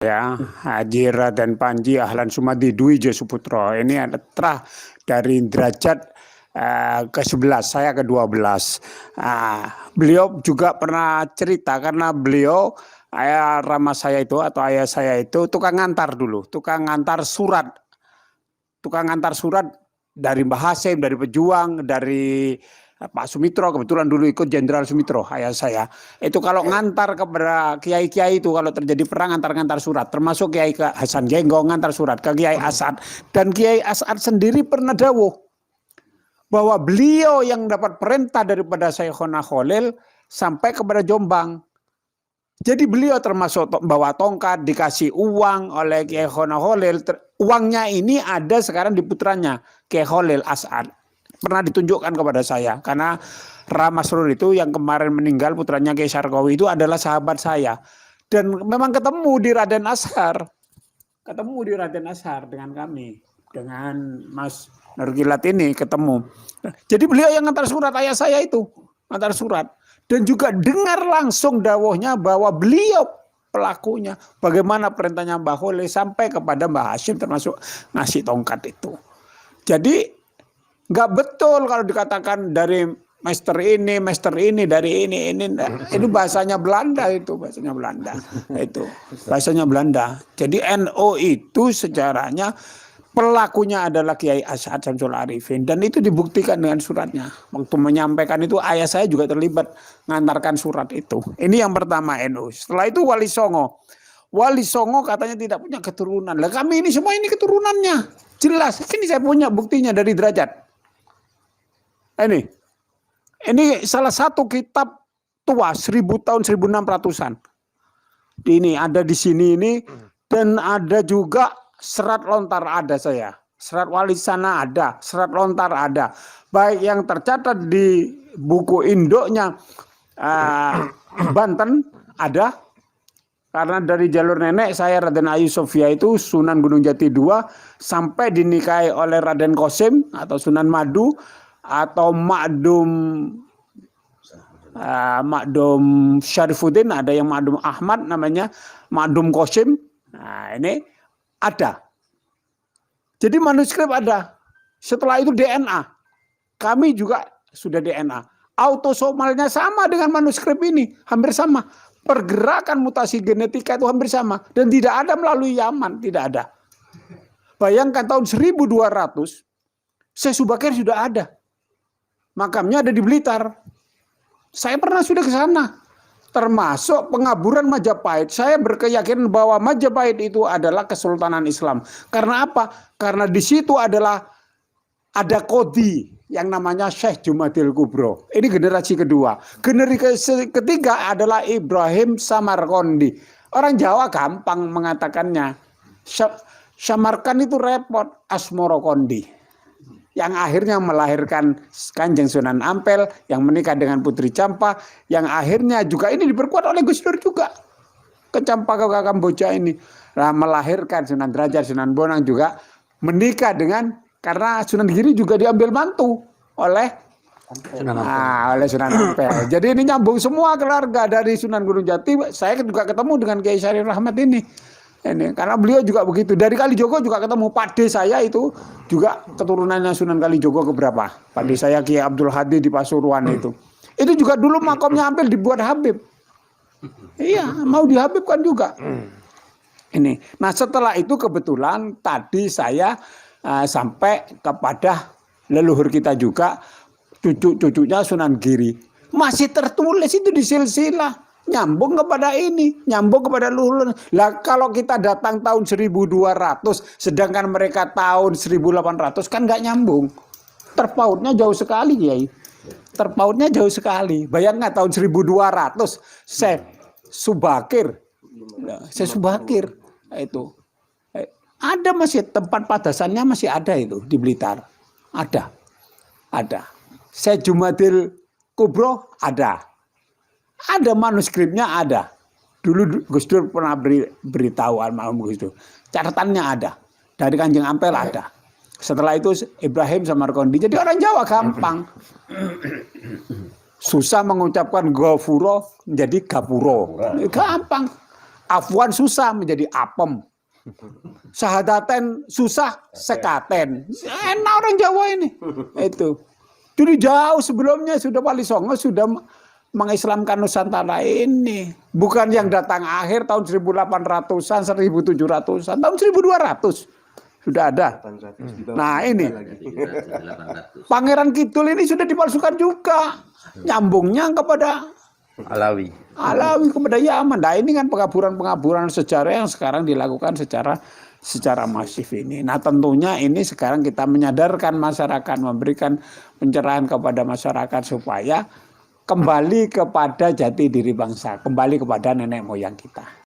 Ya, Haji Raden Panji Ahlan Sumadi Dwi Josuputro. Ini ada terah dari derajat ke-11, saya ke-12. Beliau juga pernah cerita karena beliau ayah saya itu tukang ngantar dulu, tukang ngantar surat. Tukang ngantar surat dari Mbah Hasim, dari Pejuang, dari Pak Sumitro, kebetulan dulu ikut Jenderal Sumitro, ayah saya. Itu kalau ngantar kepada kiai-kiai itu, kalau terjadi perang ngantar-ngantar surat, termasuk Kiai Hasan Genggong ngantar surat ke Kiai As'ad. Dan Kiai As'ad sendiri pernah dawuh bahwa beliau yang dapat perintah daripada Syekhona Khalil sampai kepada Jombang. Jadi beliau termasuk bawa tongkat, dikasih uang oleh Kiai Khalil. Uangnya ini ada sekarang di putranya, Kiai Khalil As'ad. Pernah ditunjukkan kepada saya karena Ramasrur itu yang kemarin meninggal, putranya Kiai Sarkawi itu adalah sahabat saya dan memang ketemu di Raden Ashar dengan kami, dengan Mas Nurkilat ini ketemu. Jadi beliau yang ngantar surat, ayah saya itu ngantar surat dan juga dengar langsung dawuhnya bahwa beliau pelakunya, bagaimana perintahnya Mbah Khalil sampai kepada Mbah Hasyim termasuk ngasih tongkat itu. Jadi nggak betul kalau dikatakan dari master ini dari ini bahasanya Belanda itu bahasanya Belanda. Jadi NO itu sejarahnya pelakunya adalah Kiai As'ad Syamsul Arifin dan itu dibuktikan dengan suratnya. Waktu menyampaikan itu ayah saya juga terlibat ngantarkan surat itu. Ini yang pertama NO. Setelah itu Wali Songo katanya tidak punya keturunan. Lah kami ini semua ini keturunannya. Jelas. Ini saya punya buktinya dari Derajat. Ini salah satu kitab tua 1000 tahun 1600-an. Ini ada di sini ini dan ada juga serat lontar ada saya. Serat Wali Sana ada, serat lontar ada. Baik yang tercatat di buku induknya Banten ada. Karena dari jalur nenek saya Raden Ayu Sofia itu Sunan Gunung Jati II sampai dinikahi oleh Raden Qasim atau Sunan Madu atau Makdum Syarifuddin, ada yang Makdum Ahmad namanya Makdum Qasim. Nah, ini ada. Jadi manuskrip ada. Setelah itu DNA. Kami juga sudah DNA. Autosomalnya sama dengan manuskrip ini, hampir sama. Pergerakan mutasi genetika itu hampir sama dan tidak ada melalui Yaman, tidak ada. Bayangkan tahun 1200 Syekh Subakir sudah ada. Makamnya ada di Blitar. Saya pernah sudah ke sana. Termasuk pengaburan Majapahit. Saya berkeyakinan bahwa Majapahit itu adalah Kesultanan Islam. Karena apa? Karena di situ ada kodi yang namanya Syekh Jumadil Kubro. Ini generasi kedua. Generasi ketiga adalah Ibrahim Samarkandi. Orang Jawa gampang mengatakannya. Samarkand itu repot. Asmoro Kondi. Yang akhirnya melahirkan Kanjeng Sunan Ampel yang menikah dengan Putri Campa, yang akhirnya juga ini diperkuat oleh Gus Dur juga ke Campa ke Kamboja ini. Nah, melahirkan Sunan Derajat, Sunan Bonang juga menikah dengan, karena Sunan Giri juga diambil mantu oleh Sunan Ampel. Jadi ini nyambung semua keluarga dari Sunan Gunung Jati. Saya juga ketemu dengan Kiai Syarif Rahmat ini. Karena beliau juga begitu. Dari Kalijogo juga ketemu Pak D saya itu juga keturunannya Sunan Kalijogo keberapa. Pak D saya Kiai Abdul Hadi di Pasuruan itu. Itu juga dulu makomnya hampir dibuat Habib. Iya, mau dihabibkan juga. Nah setelah itu kebetulan tadi saya sampai kepada leluhur kita juga, cucu-cucunya Sunan Giri. Masih tertulis itu di silsilah. Nyambung kepada ini, nyambung kepada luhur. Lah kalau kita datang tahun 1200, sedangkan mereka tahun 1800 kan nggak nyambung. Terpautnya jauh sekali, Kiai. Terpautnya jauh sekali. Bayangkan tahun 1200, Syekh Subakir itu. Ada masih tempat padasannya masih ada itu di Blitar. Ada. Syekh Jumadil Kubro ada. Ada manuskripnya ada. Dulu Gus Dur pernah beritahu almarhum Gus Dur. Catatannya ada. Dari Kanjeng Ampel ada. Setelah itu Ibrahim Samarkandi. Jadi orang Jawa gampang. Susah mengucapkan Gafuro menjadi Gapuro. Gampang. Afwan susah menjadi apem. Sahadaten susah sekaten. Enak orang Jawa ini. Itu. Jadi jauh sebelumnya sudah Wali Songo sudah mengislamkan Nusantara ini. Bukan yang datang akhir tahun 1800-an, 1700-an, tahun 1200 sudah ada. Nah ini Pangeran Kidul ini sudah dipalsukan juga. Nyambungnya kepada Alawi kepada Yaman. Nah ini kan pengaburan sejarah yang sekarang dilakukan secara masif ini. Nah tentunya ini sekarang kita menyadarkan masyarakat, memberikan pencerahan kepada masyarakat supaya kembali kepada jati diri bangsa, kembali kepada nenek moyang kita.